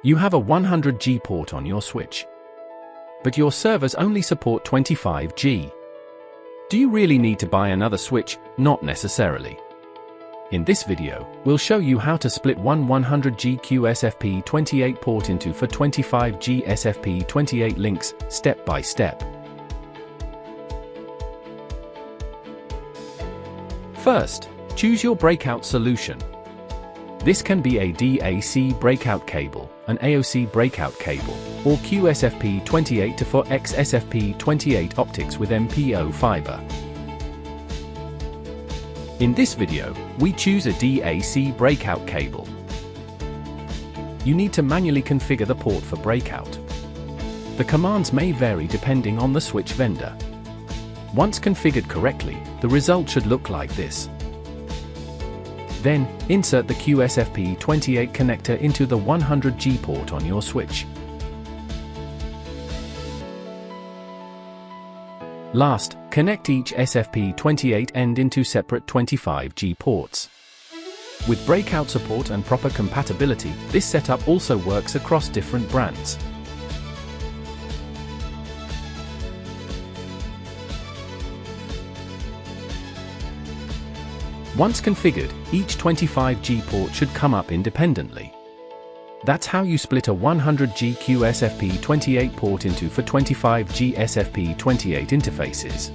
You have a 100G port on your switch, but your servers only support 25G. Do you really need to buy another switch? Not necessarily. In this video, we'll show you how to split one 100G QSFP28 port into 25G SFP28 links, step by step. First, choose your breakout solution. This can be a DAC breakout cable, an AOC breakout cable, or QSFP28 to 4X SFP28 optics with MPO fiber. In this video, we choose a DAC breakout cable. You need to manually configure the port for breakout. The commands may vary depending on the switch vendor. Once configured correctly, the result should look like this. Then, insert the QSFP28 connector into the 100G port on your switch. Last, connect each SFP28 end into separate 25G ports. With breakout support and proper compatibility, this setup also works across different brands. Once configured, each 25G port should come up independently. That's how you split a 100G QSFP28 port into 25G SFP28 interfaces.